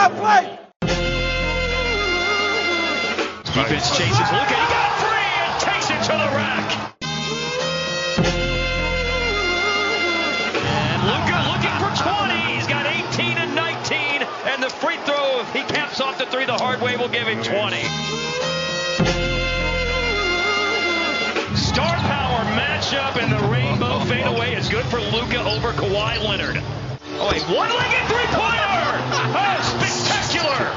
play! Defense chases Luka. He got free and takes it to the rack. And Luka looking for 20. He's got 18 and 19. And the free throw, if he caps off the three the hard way, will give him 20. Star power matchup, and the rainbow fadeaway is good for Luka over Kawhi Leonard. Oh, a one-legged three-pointer! Oh, spectacular!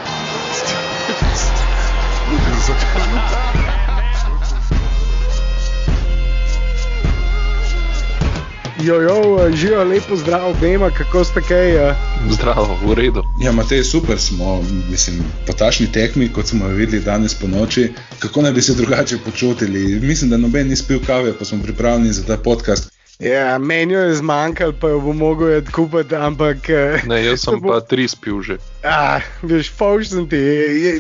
Živijo, lepo zdrav obema, kako ste kaj? Zdravo, v redu. Ja, Matej, super smo, po takšni tekmi, kot smo videli danes po noči, kako naj bi se drugače počutili. Mislim, da noben ni spil kave, pa smo pripravljeni za ta podcast. Ja, meni jo je zmanjkalo, pa jo bom mogel kupiti, ampak... Ne, jaz sem pa 3 spil že. Veš, fauš sem ti.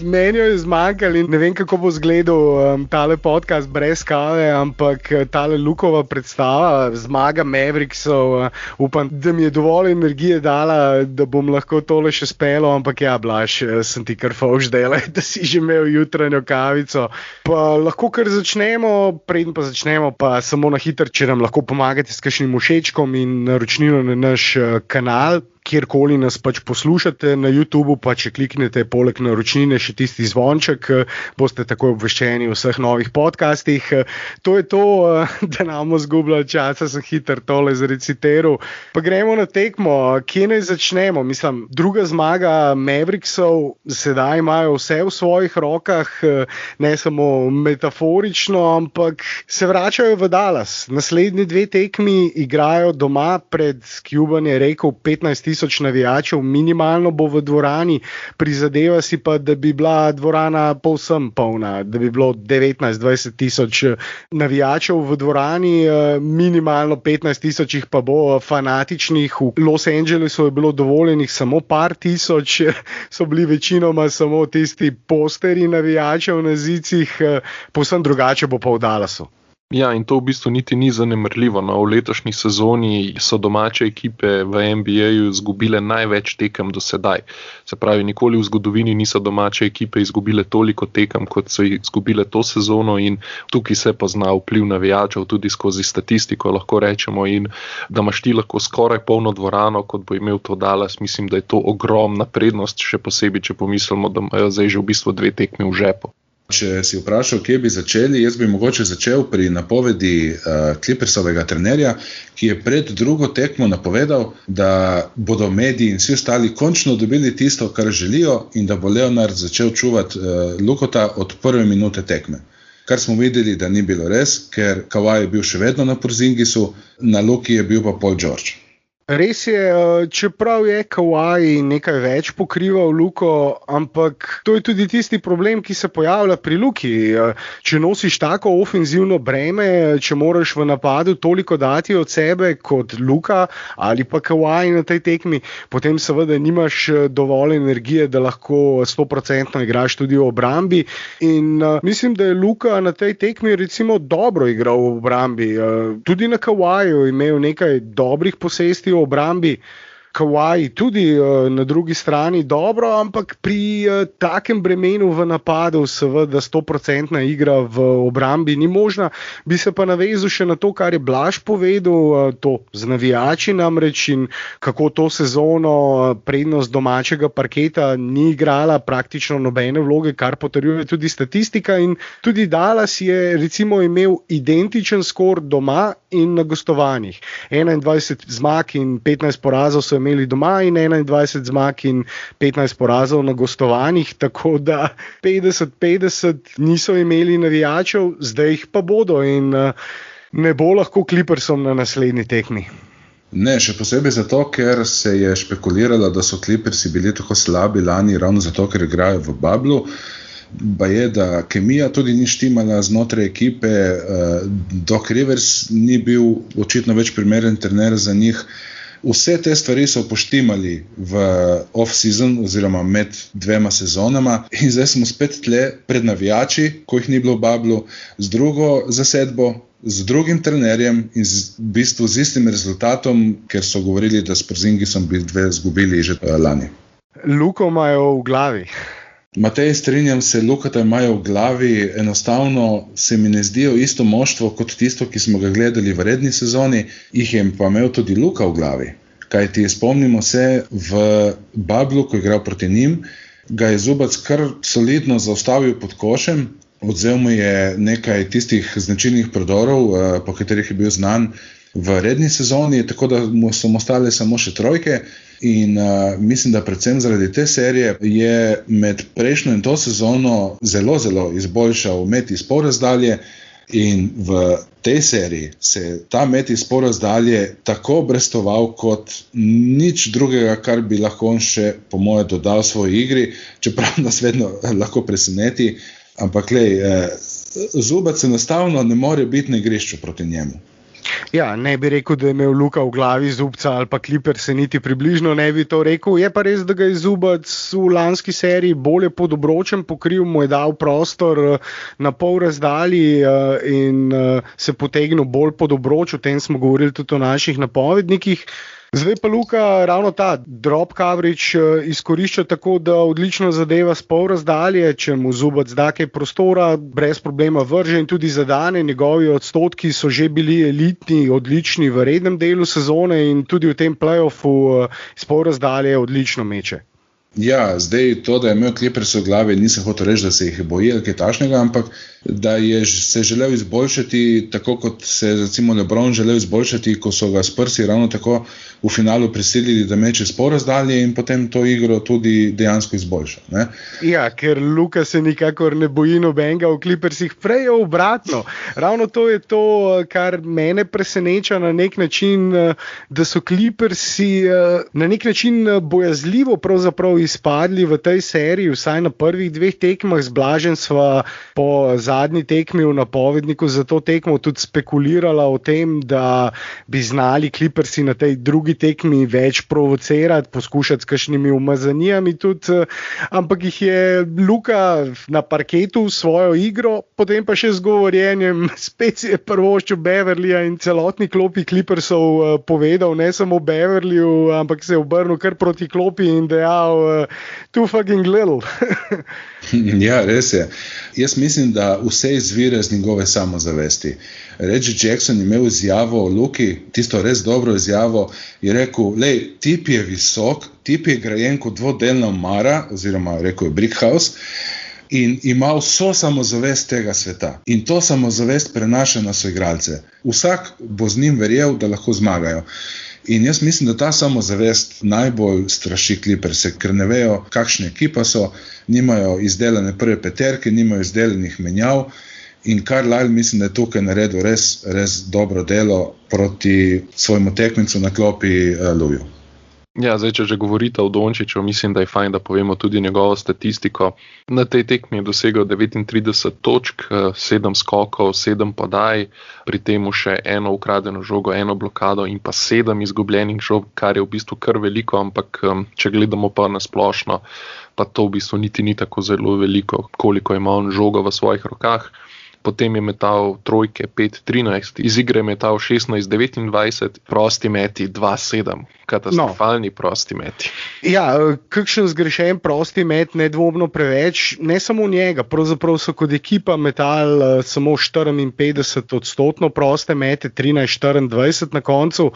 Meni jo je zmanjkalo in ne vem, kako bo izgledal tale podcast brez kave, ampak tale Lukova predstava, zmaga Mavericksov, upam, da mi je dovolj energije dala, da bom lahko tole še spelo, ampak ja, Blaž, sem ti kar fauš delal, da si že imel jutranjo kavico. Pa lahko kar začnemo, preden pa začnemo, pa samo na hitro, če nam lahko pomagate s kakšnim všečkom in naročnino na naš kanal, kjerkoli nas pač poslušate na YouTubeu, pa če kliknete poleg naročnine še tisti zvonček, boste tako obveščeni v vseh novih podcastih. To je to, da nam zgubljali časa, sem hitro tole zrecitiral. Pa gremo na tekmo, kje naj začnemo? Mislim, druga zmaga Mavericksov, sedaj imajo vse v svojih rokah, ne samo metaforično, ampak se vračajo v Dallas. Naslednji 2 tekmi igrajo doma pred, Cuban je rekel, 15,000 navijačev, minimalno bo v dvorani, prizadeva si pa, da bi bila dvorana povsem polna, da bi bilo 19-20 tisoč navijačev v dvorani, minimalno 15,000 jih pa bo fanatičnih. V Los Angelesu je bilo dovoljenih samo par tisoč, so bili večinoma samo tisti posteri navijačev na zicih, povsem drugače bo pa v Dallasu. Ja, in to v bistvu niti ni zanemarljivo. No, v letošnji sezoni so domače ekipe v NBA-ju izgubile največ tekem do sedaj. Se pravi, nikoli v zgodovini niso domače ekipe izgubile toliko tekem, kot so izgubile to sezono, in tukaj se pozna vpliv navijačev tudi skozi statistiko, lahko rečemo, in da imaš ti lahko skoraj polno dvorano, kot bo imel to Dallas, mislim, da je to ogromna prednost, še posebej, če pomislimo, da imajo zdaj že v bistvu 2 tekmi v žepu. Če si vprašal, kje bi začeli, jaz bi mogoče začel pri napovedi Clippersovega trenerja, ki je pred drugo tekmo napovedal, da bodo mediji in vsi ostali končno dobili tisto, kar želijo, in da bo Leonard začel čuvati Lukota od prve minute tekme. Kar smo videli, da ni bilo res, ker Kawhi je bil še vedno na Porzingisu, na Luki je bil pa Paul George. Res je, čeprav je Kawhi nekaj več pokrival Luko, ampak to je tudi tisti problem, ki se pojavlja pri Luki. Če nosiš tako ofenzivno breme, če moraš v napadu toliko dati od sebe kot Luka ali pa Kawhi na tej tekmi, potem seveda nimaš dovolj energije, da lahko 100% igraš tudi v obrambi. In mislim, da je Luka na tej tekmi recimo dobro igral v obrambi. Tudi na Kawhiju imel nekaj dobrih posesti v obrambi, Kawhi tudi na drugi strani dobro, ampak pri takem bremenu v napadu seveda 100% igra v obrambi ni možna. Bi se pa navezal še na to, kar je Blaž povedal, to z navijači namreč, in kako to sezono prednost domačega parketa ni igrala praktično nobene vloge, kar potrjuje tudi statistika, in tudi Dallas je recimo imel identičen skor doma in na gostovanjih. 21 zmag in 15 porazov so imeli doma in 21 zmag in 15 porazov na gostovanjih, tako da 50-50 niso imeli navijačev, zdaj jih pa bodo, in ne bo lahko Clippersom na naslednji tekmi. Ne, še posebej zato, ker se je špekuliralo, da so Clippersi bili tako slabi lani ravno zato, ker igrajo v bablu. Pa je, da kemija tudi ni štimala znotraj ekipe, Doc Rivers ni bil očitno več primeren trener za njih. Vse te stvari so poštimali v off-season oziroma med 2 sezonama in zdaj smo spet tle pred navijači, ko jih ni bilo v bablu, z drugo zasedbo, z drugim trenerjem in v bistvu z istim rezultatom, ker so govorili, da s Porzingisom bi 2 izgubili že lani. Luko imajo v glavi. Matej, strinjam se, Lukata imajo v glavi, enostavno se mi ne zdijo isto moštvo kot tisto, ki smo ga gledali v redni sezoni, jih je pa imel tudi Luka v glavi. Kaj ti spomnimo se, v Bablu, ko je igral proti njim, ga je Zubac kar solidno zaustavil pod košem, odzel mu je nekaj tistih značilnih prodorov, po katerih je bil znan v redni sezoni, tako da so mu ostale samo še trojke. In mislim, da predvsem zaradi te serije je med prejšnjo in to sezono zelo izboljšal met iz polrazdalje in v tej seriji se ta met iz polrazdalje tako obrestoval kot nič drugega, kar bi lahko on še po moje dodal svoji igri, čeprav nas vedno lahko preseneti, ampak Zubac enostavno ne more biti na igrišču proti njemu. Ja, ne bi rekel, da je imel Luka v glavi Zubca ali pa Clippers se niti približno ne bi to rekel. Je pa res, da ga je Zubac v lanski seriji bolje pod obročem pokril, mu je dal prostor na pol razdalji in se potegnil bolj pod obroč, o tem smo govorili tudi o naših napovednikih. Zdaj pa Luka ravno ta drop coverage izkorišča tako, da odlično zadeva s pol razdalje, če mu Zubac da kaj prostora, brez problema vrže in tudi zadane. Njegovi odstotki so že bili elitni, odlični v rednem delu sezone in tudi v tem play-offu s pol razdalje odlično meče. Ja, zdaj to, da je imel Clippers v glavi, nisem hotel reči, da se jih je bojil kaj takšnega, ampak da je se želel izboljšati, tako kot se recimo LeBron želel izboljšati, ko so ga Spursi ravno tako v finalu prisilili, da meče s pol razdalje in potem to igro tudi dejansko izboljša. Ne? Ja, ker Luka se nikakor ne boji nobenega v Clippersih, prej obratno. Ravno to je to, kar mene preseneča na nek način, da so Clippersi na nek način bojazljivo pravzaprav izpadli v tej seriji, vsaj na prvih dveh tekmah. Z Blažem sva po zadnji tekmi v napovedniku za to tekmo tudi spekulirala o tem, da bi znali Clippersi na tej drugi tekmi več provocirati, poskušati s kakšnimi umazanijami tudi, ampak jih je Luka na parketu svojo igro, potem pa še z govorjenjem, spet je prvoščil Beverlyja in celotni klopi Clippersov povedal, ne samo Beverlyju, ampak se je obrnil kar proti klopi in dejal too fucking little. Ja, res je. Jaz mislim, da vse izvira z njegove samozavesti. Reggie Jackson je imel izjavo o Luki, tisto res dobro izjavo, je rekel, tip je visok, tip je grajen kot dvodelna omara, oziroma rekel je brick house, in ima vso samozavest tega sveta. In to samozavest prenaša na soigralce. Vsak bo z njim verjel, da lahko zmagajo. In jaz mislim, da ta samozavest najbolj straši Clipperse, ker ne vejo, kakšne ekipa so, nimajo izdelane prve peterke, nimajo izdelanih menjav in Carlisle mislim, da je tukaj naredil res dobro delo proti svojemu tekmecu na klopi Louju. Ja, zdaj, če že govorite o Dončiću, mislim, da je fajn, da povemo tudi njegovo statistiko. Na tej tekmi je dosegel 39 točk, 7 skokov, 7 podaj, pri temu še eno ukradeno žogo, eno blokado in pa 7 izgubljenih žog, kar je v bistvu kar veliko, ampak če gledamo pa na splošno, pa to v bistvu niti ni tako zelo veliko, koliko ima on žogo v svojih rokah. Potem je metal trojke 5-13, iz igre je metal 16-29, prosti meti 2-7, katastrofalni prosti meti. Ja, kakšen zgrešen prosti met, nedvomno preveč, ne samo njega, pravzaprav so kot ekipa metali samo 54% proste mete, 13-24 na koncu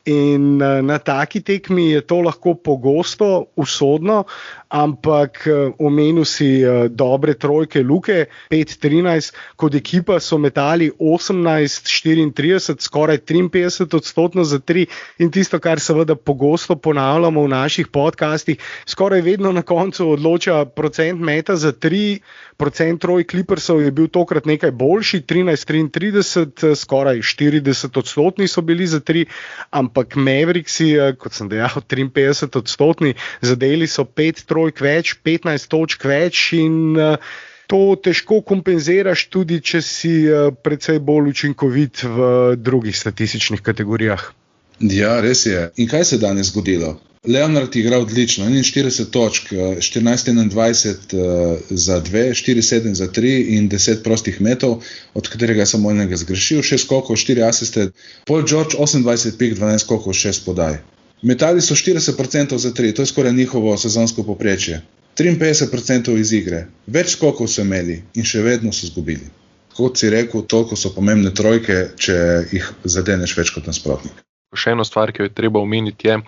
in na taki tekmi je to lahko pogosto usodno, ampak omenil si dobre trojke Luke, 5-13, kot ekipa so metali 18-34, skoraj 53% za 3 in tisto, kar seveda pogosto ponavljamo v naših podcastih, skoraj vedno na koncu odloča procent meta za 3, procent troj Clippersov je bil tokrat nekaj boljši, 13-33, skoraj 40% so bili za 3, ampak Mavericksi, kot sem dejal, 53%, zadeli so 5 trojk več, 15 točk več in to težko kompenziraš tudi, če si precej bolj učinkovit v drugih statističnih kategorijah. Ja, res je. In kaj se je danes zgodilo? Leonard je igral odlično, 41 točk, 14-21 za 2, 4-7 za 3 in 10 prostih metov, od katerega samo enega zgrešil, 6 skokov, 4 asiste. Paul George 28 pik, 12 skokov, 6 podaj. Metali so 40% za 3, to je skoraj njihovo sezonsko povprečje. 53% iz igre. Več skokov so imeli in še vedno so izgubili. Kot si rekel, toliko so pomembne trojke, če jih zadeneš več kot nasprotnik. Še eno stvar, ki jo je treba omeniti, je,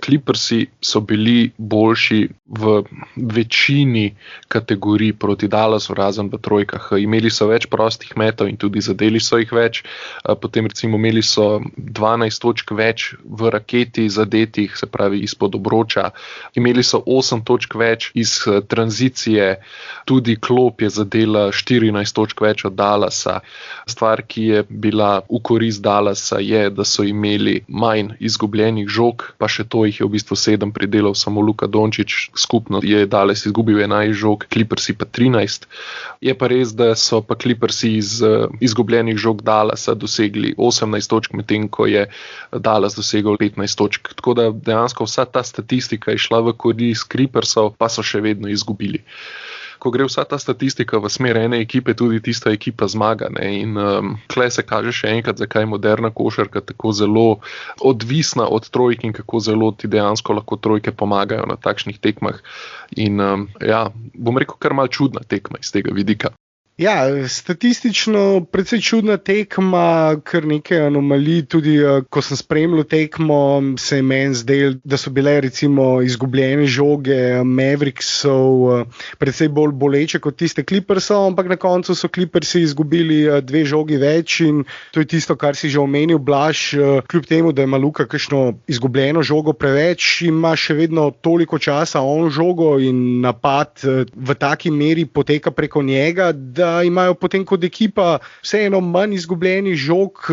Clippersi so bili boljši v večini kategorij proti Dallasu, razen v trojkah. Imeli so več prostih metov in tudi zadeli so jih več. Potem recimo imeli so 12 točk več v raketi zadetih, se pravi izpod obroča. Imeli so 8 točk več iz tranzicije, tudi klop je zadela 14 točk več od Dallasa. Stvar, ki je bila v korist Dallasa, je, da so imeli manj izgubljenih žog, pa še to jih je v bistvu 7 pridelal samo Luka Dončić, skupno je Dallas izgubil 11 žog, Clippersi pa 13. Je pa res, da so pa Clippersi iz izgubljenih žog Dallasa dosegli 18 točk, medtem ko je Dallas dosegel 15 točk. Tako da dejansko vsa ta statistika je šla v korist Clippersov, pa so še vedno izgubili. Ko gre vsa ta statistika v smer ene ekipe, tudi tista ekipa zmaga. Ne? In tukaj se kaže še enkrat, zakaj je moderna košarka tako zelo odvisna od trojk in kako zelo ti dejansko lahko trojke pomagajo na takšnih tekmah. In bom rekel, kar malo čudna tekma iz tega vidika. Ja, statistično precej čudna tekma, kar nekaj anomalij. Tudi ko sem spremljal tekmo, se je meni zdelo, da so bile recimo izgubljene žoge Mavericksov precej bolj boleče kot tiste Clippersov, ampak na koncu so Clippersi izgubili 2 žogi več in to je tisto, kar si že omenil, Blaž. Kljub temu, da ima Luka kakšno izgubljeno žogo preveč, ima še vedno toliko časa on žogo in napad v taki meri poteka preko njega, da imajo potem kot ekipa vseeno manj izgubljenih žog,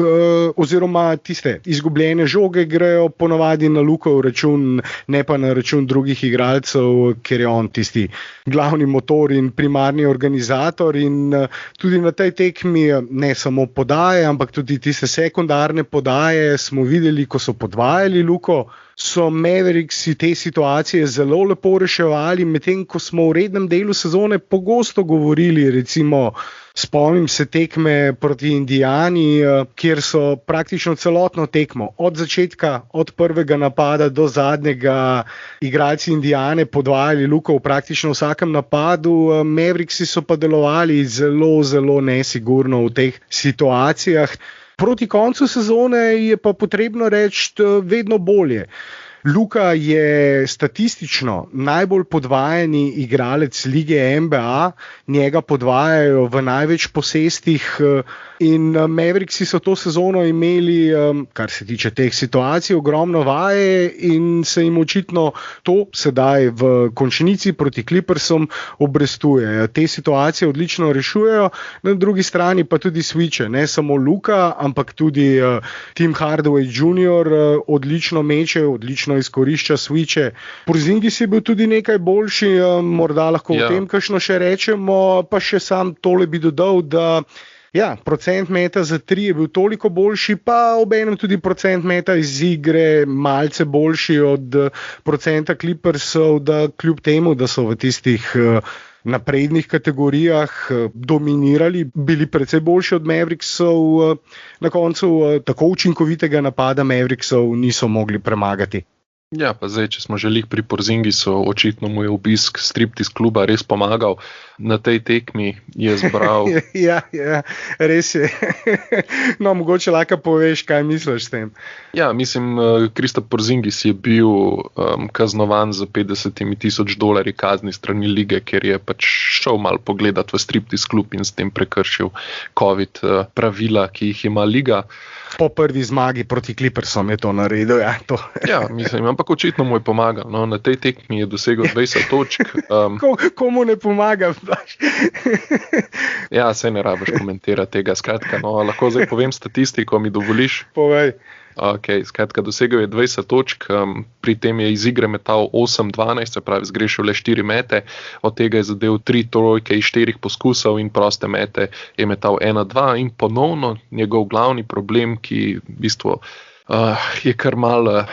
oziroma tiste izgubljene žoge grejo ponovadi na Lukov račun, ne pa na račun drugih igralcev, ker je on tisti glavni motor in primarni organizator. In tudi na tej tekmi ne samo podaje, ampak tudi tiste sekundarne podaje smo videli, ko so podvajali Luko, so Mavericksi te situacije zelo lepo reševali, medtem ko smo v rednem delu sezone pogosto govorili, recimo spomnim se tekme proti Indijani, kjer so praktično celotno tekmo, od začetka, od prvega napada do zadnjega, igralci Indijane podvajali Luko v praktično vsakem napadu. Mavericksi so pa delovali zelo, zelo nesigurno v teh situacijah. Proti koncu sezone je pa potrebno reči vedno bolje. Luka je statistično najbolj podvajani igralec lige NBA, njega podvajajo v največ posestih in Mavericksi so to sezono imeli, kar se tiče teh situacij, ogromno vaje in se jim očitno to sedaj v končnici proti Clippersom obrestuje. Te situacije odlično rešujejo, na drugi strani pa tudi switche, ne samo Luka, ampak tudi Tim Hardaway Jr. Odlično meče, odlično izkorišča switche. Porzingis je bil tudi nekaj boljši, morda lahko o tem kakšno še rečemo, pa še sam tole bi dodal, da procent meta za 3 je bil toliko boljši, pa obenem tudi procent meta iz igre malce boljši od procenta Clippersov, da kljub temu, da so v tistih naprednih kategorijah dominirali, bili precej boljši od Mavericksov, na koncu tako učinkovitega napada Mavericksov niso mogli premagati. Ja, pa zdaj, če smo želeli pri Porzingisu, očitno mu je obisk striptease kluba res pomagal. Na tej tekmi je zbral... ja, res je. No, mogoče lahko poveš, kaj misliš s tem. Ja, mislim, Kristaps Porzingis je bil kaznovan za $50,000 kazni strani lige, ker je pač šel malo pogledat v striptease klub in s tem prekršil COVID pravila, ki jih ima liga. Po prvi zmagi proti Clippersom je to naredil. Ja, mislim, ampak očitno mu je pomagal. No, na tej tekmi je dosegel 20 točk. Komu ne pomaga? Ja, saj ne rabiš komentirati tega. Skratka, lahko zdaj povem statistiko, mi dovoliš? Povej. Okay, skratka, dosegel je 20 točk, pri tem je iz igre metal 8-12, se pravi, zgrešil le 4 mete, od tega je zadel 3 trojke iz 4 poskusov in proste mete je metal 1-2 in ponovno njegov glavni problem, ki v bistvu je kar malo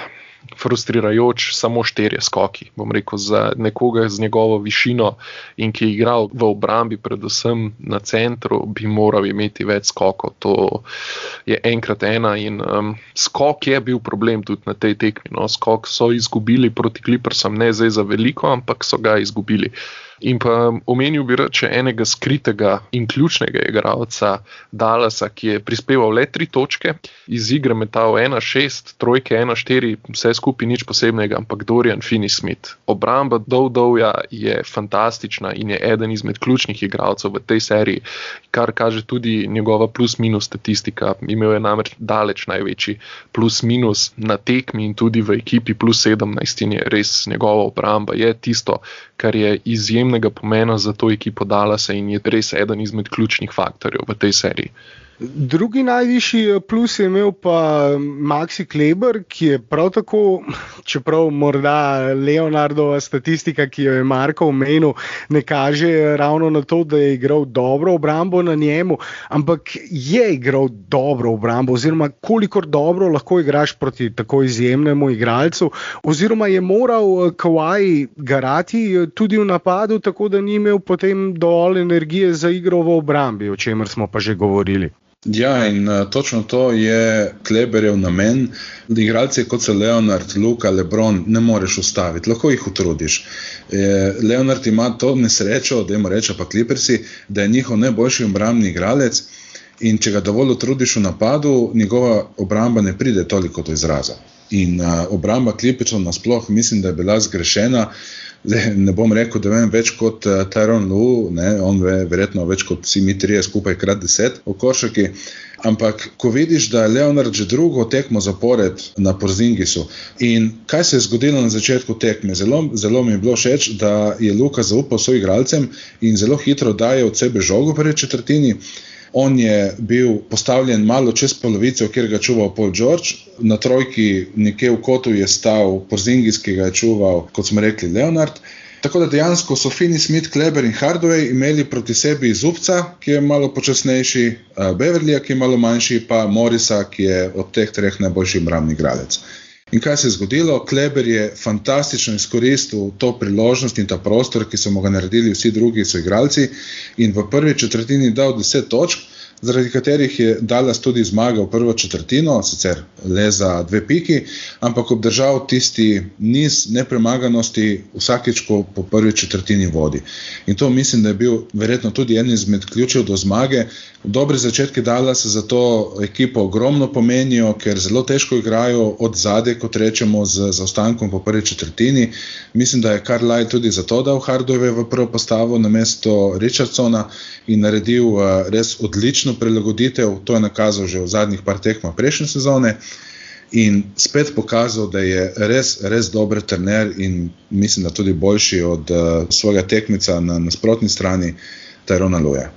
frustrirajoč samo 4 skoki. Bom rekel, za nekoga z njegovo višino in ki je igral v obrambi, predvsem na centru, bi moral imeti več skokov. To je 1x1 in skok je bil problem tudi na tej tekmi. No. Skok so izgubili proti Clippersom, ne zdaj za veliko, ampak so ga izgubili. In pa omenil bi rad še enega skritega in ključnega igralca Dallasa, ki je prispeval le 3 točke, iz igre metal 1-6, trojke 1-4, vse skupaj nič posebnega, ampak Dorian Finney-Smith. Obramba Dowja je fantastična in je eden izmed ključnih igralcev v tej seriji, kar kaže tudi njegova plus-minus statistika. Imel je namreč daleč največji plus-minus na tekmi in tudi v ekipi plus 17 in je res njegova obramba je tisto, kar je izjemnega pomena za to ekipo Dallasa in je res eden izmed ključnih faktorjev v tej seriji. Drugi najvišji plus je imel pa Maxi Kleber, ki je prav tako, čeprav morda Leonardova statistika, ki jo je Marko omenil, ne kaže ravno na to, da je igral dobro obrambo na njemu, ampak je igral dobro obrambo, oziroma kolikor dobro lahko igraš proti tako izjemnemu igralcu, oziroma je moral Kawhi garati tudi v napadu, tako da ni imel potem dovolj energije za igro v obrambi, o čemer smo pa že govorili. Ja, in točno to je Kleberjev namen. Igralci kot so Leonard, Luka, LeBron ne moreš ustaviti, lahko jih utrudiš. Leonard ima to nesrečo, dajmo reči pa Clippersi, da je njihov najboljši obrambni igralec in če ga dovolj utrudiš v napadu, njegova obramba ne pride toliko do izraza. In obramba Clippersov nasploh mislim, da je bila zgrešena. Ne bom rekel, da vem več kot Tyronn Lue, on ve verjetno več kot vsi mi trije skupaj krat 10 v košarki, ampak ko vidiš, da je Leonard že drugo tekmo zapored na Porzingisu in kaj se je zgodilo na začetku tekme, zelo mi je bilo všeč, da je Luka zaupal svojim igralcem in zelo hitro daje od sebe žogo v prvi četrtini. On je bil postavljen malo čez polovico, kjer ga čuval Paul George, na trojki nekje v kotu je stal Porzingis, ki ga je čuval, kot smo rekli, Leonard. Tako da dejansko so Finney-Smith, Kleber in Hardaway imeli proti sebi Zubca, ki je malo počasnejši, Beverlyja, ki je malo manjši, pa Morrisa, ki je od teh 3 najboljši obrambni igralec. In kaj se je zgodilo? Kleber je fantastično izkoristil to priložnost in ta prostor, ki so mu ga naredili vsi drugi soigralci in v prvi četrtini dal 10 točk, zaradi katerih je Dallas tudi zmagal prvo četrtino, sicer le za 2 piki, ampak obdržal tisti niz nepremaganosti vsakič, ko po prvi četrtini vodi. In to mislim, da je bil verjetno tudi en izmed ključev do zmage. Dobri začetki Dallasa za to ekipo ogromno pomenijo, ker zelo težko igrajo od zadaj, kot rečemo, z zaostankom po prvi četrtini. Mislim, da je Carlisle tudi zato dal Hardaway v prvo postavo namesto Richardsona in naredil res odlično prilagoditev. To je nakazal že v zadnjih par tekmah prejšnje sezone in spet pokazal, da je res dober trener in mislim, da tudi boljši od svojega tekmeca na nasprotni strani Tyronna Lueja.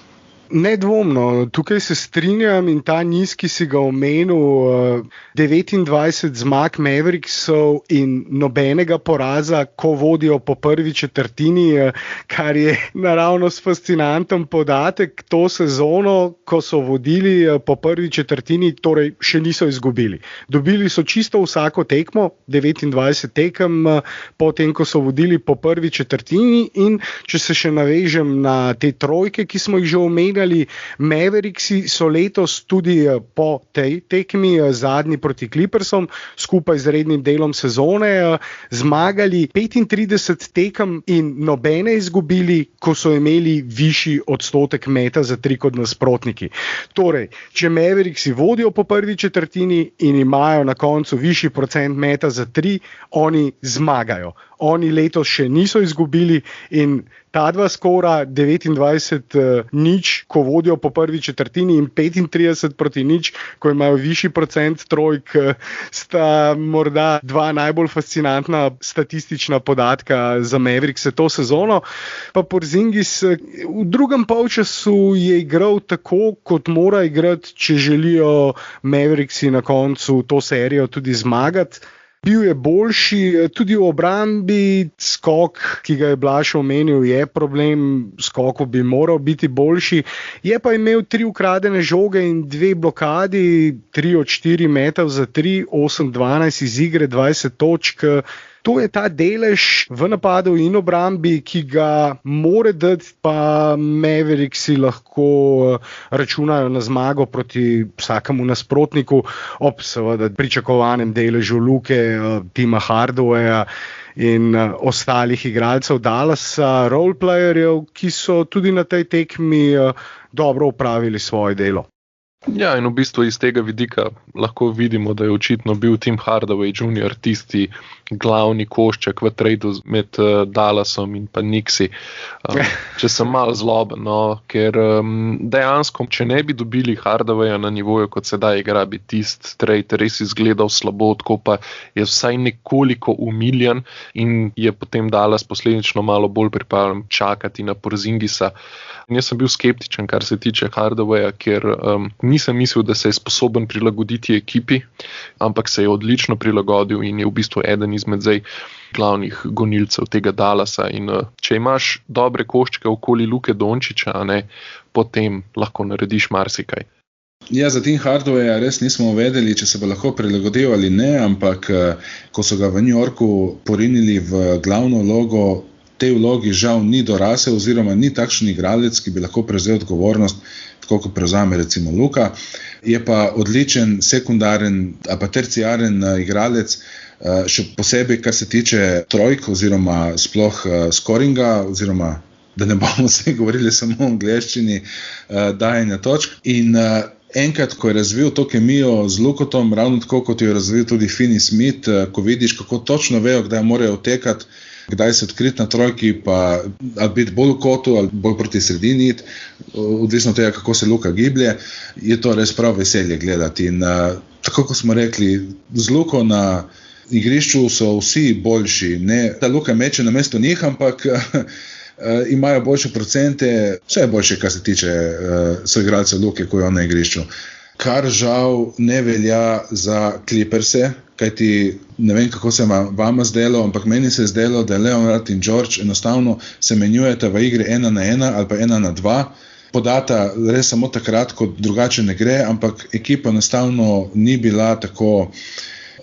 Nedvomno, tukaj se strinjam in ta niz, ki si ga omenil, 29 zmag Mavericksov in nobenega poraza, ko vodijo po prvi četrtini, kar je naravnost fascinanten podatek. To sezono, ko so vodili po prvi četrtini, torej še niso izgubili. Dobili so čisto vsako tekmo, 29 tekem, potem, ko so vodili po prvi četrtini in če se še navežem na te trojke, ki smo jih že omenili, Mavericksi so letos tudi po tej tekmi, zadnji proti Clippersom, skupaj z rednim delom sezone, zmagali 35 tekem in nobene izgubili, ko so imeli višji odstotek meta za 3 kot nasprotniki. Torej, če Mavericksi vodijo po prvi četrtini in imajo na koncu višji procent meta za 3, oni zmagajo. Oni letos še niso izgubili in ta dva skora 29-0, ko vodijo po prvi četrtini in 35-0, ko imajo višji procent trojk, sta morda dva najbolj fascinantna statistična podatka za Maverickse to sezono. Pa Porzingis v drugem polčasu je igral tako, kot mora igrati, če želijo Mavericksi na koncu to serijo tudi zmagati. Bil je boljši, tudi v obrambi, skok, ki ga je Blaž omenil, je problem, skoku bi moral biti boljši. Je pa imel 3 ukradene žoge in 2 blokadi, 3 od 4 metov za 3, 8-12 iz igre, 20 točk. To je ta delež v napadu in obrambi, ki ga more dati, pa Mavericksi lahko računajo na zmago proti vsakemu nasprotniku ob seveda pričakovanem deležu Luke, Tima Hardawaya in ostalih igralcev Dallasa, roleplayerjev, ki so tudi na tej tekmi dobro opravili svoje delo. Ja, in v bistvu iz tega vidika lahko vidimo, da je očitno bil Tim Hardaway Jr. tisti glavni košček v tradu med Dallasom in pa Knicksi. Če sem malo zloben, ker dejansko, če ne bi dobili Hardawaya na nivoju, kot sedaj igra, bi tisti trade res izgledal slabo, tako pa je vsaj nekoliko umiljen in je potem Dallas posledično malo bolj pripravljen čakati na Porzingisa. Jaz sem bil skeptičen, kar se tiče Hardawaya, ker nisem mislil, da se je sposoben prilagoditi ekipi, ampak se je odlično prilagodil in je v bistvu eden izmed glavnih gonilcev tega Dallasa. In če imaš dobre koščke okoli Luke Dončića, potem lahko narediš marsikaj. Ja, za Tim Hardawaya res nismo vedeli, če se bo lahko prilagodil ali ne, ampak ko so ga v New Yorku porinili v glavno vlogo, tej vlogi žal ni dorasel oziroma ni takšen igralec, ki bi lahko prevzel odgovornost, tako kot prevzame recimo Luka. Je pa odličen sekundaren, pa terciaren igralec, še posebej, kar se tiče trojk oziroma sploh scoringa, oziroma da ne bomo vse govorili samo o angleščini, dajanja točk. In enkrat, ko je razvil to kemijo z Lukotom, ravno tako kot jo je razvil tudi Finney Smith, ko vidiš, kako točno vejo, kdaj morajo tekati, kdaj se odkriti na trojki, pa ali biti bolj v kotu ali bolj proti sredini, odvisno od tega, kako se Luka giblje, je to res prav veselje gledati. In tako kot smo rekli, z Luko na igrišču so vsi boljši. Ne, da Luka meče na mesto njih, ampak imajo boljše procente, vse je boljše, kar se tiče soigralcev Luke, ko je on na igrišču. Kar žal ne velja za Clipperse, kajti ne vem, kako se vama zdelo, ampak meni se je zdelo, da Leonard in George enostavno se menjujeta v igri 1-1 ali pa 1-2. Podata res samo takrat, ko drugače ne gre, ampak ekipa enostavno ni bila tako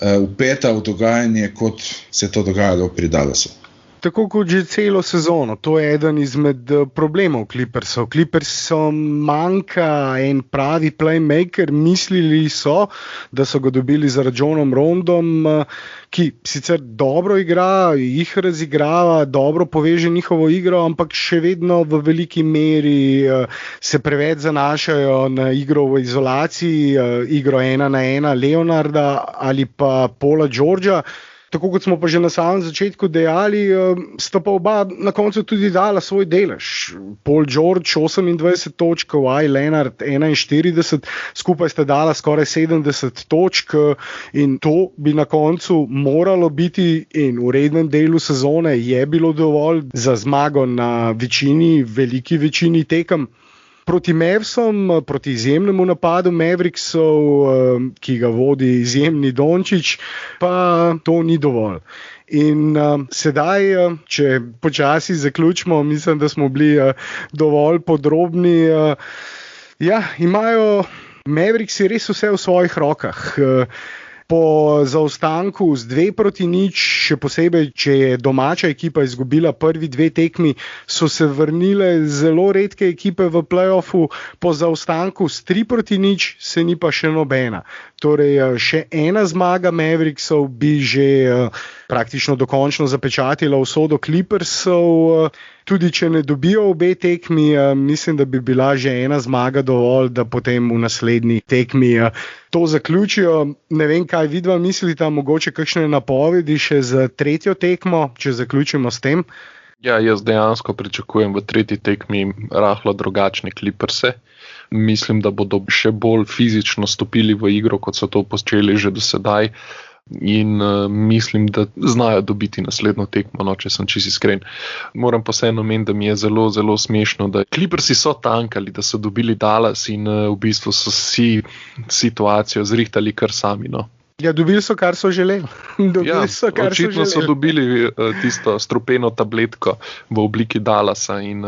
vpeta v dogajanje, kot se je to dogajalo pri Dallasu. Tako kot že celo sezono, to je eden izmed problemov Clippersov. Clippersom manjka en pravi playmaker, mislili so, da so ga dobili z Rajonom Rondom, ki sicer dobro igra, jih razigrava, dobro poveže njihovo igro, ampak še vedno v veliki meri se preveč zanašajo na igro v izolaciji, igro 1-1 Leonarda ali pa Paula Georgea. Tako kot smo pa že na samem začetku dejali, sta pa oba na koncu tudi dala svoj delež. Paul George 28 točk, Kawhi Leonard 41, skupaj sta dala skoraj 70 točk in to bi na koncu moralo biti in v rednem delu sezone je bilo dovolj za zmago na veliki večini tekem. Proti Mavsom, proti izjemnemu napadu Mavericksov, ki ga vodi izjemni Dončić, pa to ni dovolj. In sedaj, če počasi zaključimo, mislim, da smo bili dovolj podrobni. Imajo Mavericksi res vse v svojih rokah. Po zaostanku z 2-0, še posebej, če je domača ekipa izgubila prvi 2 tekmi, so se vrnile zelo redke ekipe v play-offu, po zaostanku z 3-0 se ni pa še nobena. Torej, še ena zmaga Mavericksov bi že praktično dokončno zapečatila usodo Clippersov. Tudi če ne dobijo obe tekmi, mislim, da bi bila že ena zmaga dovolj, da potem v naslednji tekmi to zaključijo. Ne vem, kaj vidva mislita, mogoče kakšne napovedi še za tretjo tekmo, če zaključimo s tem. Ja, jaz dejansko pričakujem v tretji tekmi rahlo drugačne Clipperse. Mislim, da bodo še bolj fizično stopili v igro, kot so to počeli že do sedaj. In mislim, da znajo dobiti naslednjo tekmo, če sem čisto iskren. Moram pa vseeno omeniti, da mi je zelo, zelo smešno, da Clippersi so tankali, da so dobili Dallas in v bistvu so si situacijo zrihtali kar sami. Ja, dobili so, kar so želeli. Očitno so dobili tisto strupeno tabletko v obliki Dallasa in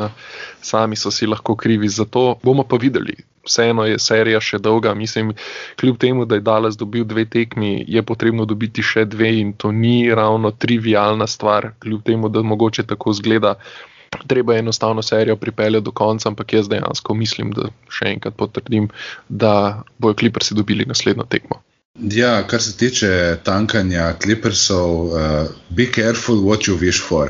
sami so si lahko krivi za to. Bomo pa videli. Vseeno je serija še dolga. Mislim, kljub temu, da je Dallas dobil 2 tekmi, je potrebno dobiti še 2 in to ni ravno trivialna stvar, kljub temu, da mogoče tako zgleda. Treba je enostavno serijo pripeljati do konca, ampak jaz dejansko mislim, da še enkrat potrdim, da bojo Clippersi dobili naslednjo tekmo. Ja, kar se tiče tankanja Clippersov, be careful what you wish for.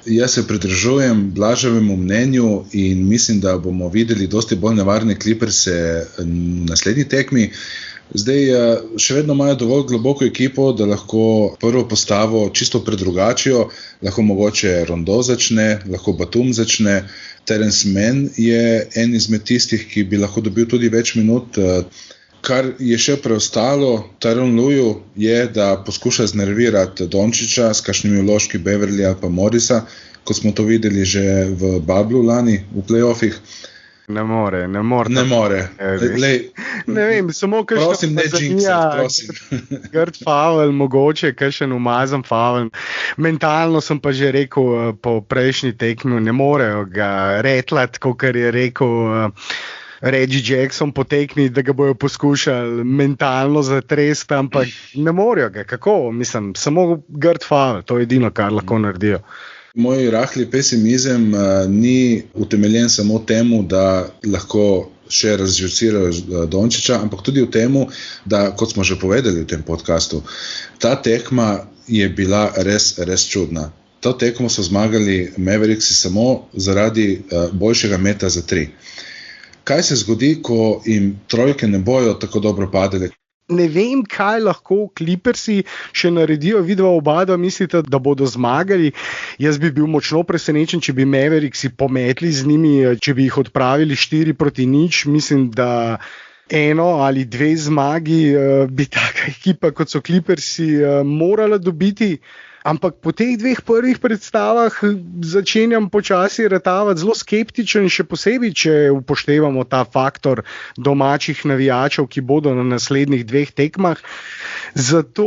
Jaz se pridržujem Blaževemu mnenju in mislim, da bomo videli dosti bolj nevarne Clipperse v naslednji tekmi. Zdaj, še vedno imajo dovolj globoko ekipo, da lahko prvo postavo čisto predrugačijo, lahko mogoče Rondo začne, lahko Batum začne. Terence Mann je en izmed tistih, ki bi lahko dobil tudi več minut. Kar je še preostalo Tyronn Lueju je, da poskuša znervirati Dončića s kakšnimi vložki Beverlyja pa Morrisa, kot smo to videli že v Bablu lani v playoffih. Ne more. Lej, ne vem, samo prosim, ne jinxati, prosim. Grd faul, mogoče kakšen umazan faul. Mentalno sem pa že rekel po prejšnji tekmi, ne morejo ga retlati, kakor je rekel Reggie Jackson po tekmi, da ga bojo poskušali mentalno zatresti, ampak ne morejo ga. Kako? Mislim, samo grd faul, to je edino, kar lahko naredijo. Moj rahli pesimizem ni utemeljen samo temu, da lahko še razžucirajo Dončića, ampak tudi v temu, da, kot smo že povedali v tem podcastu, ta tekma je bila res čudna. To tekmo so zmagali Mavericksi samo zaradi boljšega meta za 3. Kaj se zgodi, ko jim trojke ne bojo tako dobro padele? Ne vem, kaj lahko Clippersi še naredijo. Vidva oba mislite, da bodo zmagali. Jaz bi bil močno presenečen, če bi Mavericksi pometli z njimi, če bi jih odpravili 4-0. Mislim, da 1 ali 2 zmagi bi taka ekipa, kot so Clippersi, morala dobiti. Ampak po teh 2 prvih predstavah začenjam počasi ratavati zelo skeptičen, še posebej, če upoštevamo ta faktor domačih navijačev, ki bodo na naslednjih 2 tekmah. Zato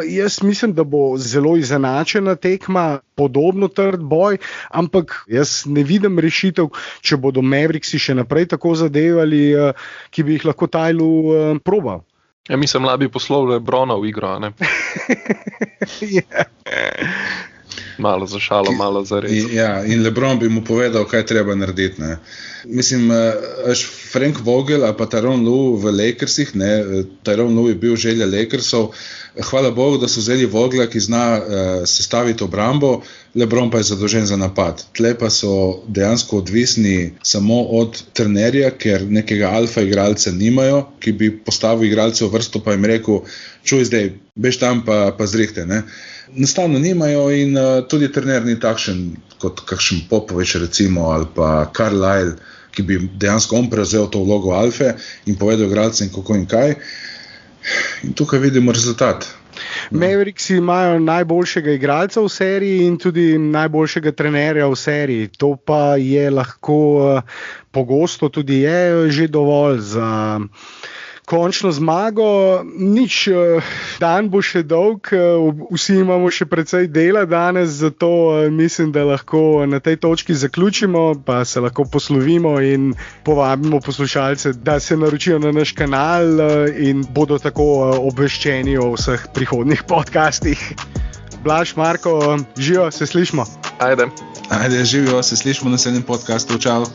jaz mislim, da bo zelo izenačena tekma, podobno trd boj, ampak jaz ne vidim rešitev, če bodo Mavericksi še naprej tako zadevali, ki bi jih lahko Tylu probal. Ja, mislim, da bi poslal LeBrona v igro, ne? Ja. Malo za šalo, malo za res. Ja, in LeBron bi mu povedal, kaj treba narediti, ne. Mislim, Frank Vogel ali pa Tyronn Lue v Lakersih, ne, Tyronn Lue je bil želja Lakersov. Hvala Bogu, da so vzeli Vogla, ki zna sestaviti obrambo, LeBron pa je zadolžen za napad. Tle pa so dejansko odvisni samo od trenerja, ker nekega alfa igralca nimajo, ki bi postavil igralce v vrsto pa jim rekel, čuj zdaj, bež tam pa zrihte, ne. Enostavno nimajo in tudi trener ni takšen kot kakšen Popovič recimo ali pa Carlisle, ki bi dejansko on prevzel to vlogo alfe in povedal igralcem kako in kaj. In tukaj vidimo rezultat. Mavericksi imajo najboljšega igralca v seriji in tudi najboljšega trenerja v seriji. To pa je lahko pogosto tudi je že dovolj za končno zmago. Nič, dan bo še dolg, vsi imamo še precej dela danes, zato mislim, da lahko na tej točki zaključimo, pa se lahko poslovimo in povabimo poslušalce, da se naročijo na naš kanal in bodo tako obveščeni o vseh prihodnjih podcastih. Blaž, Marko, živijo, se slišimo. Ajde, živijo, se slišimo na naslednjem podcastu. Čau.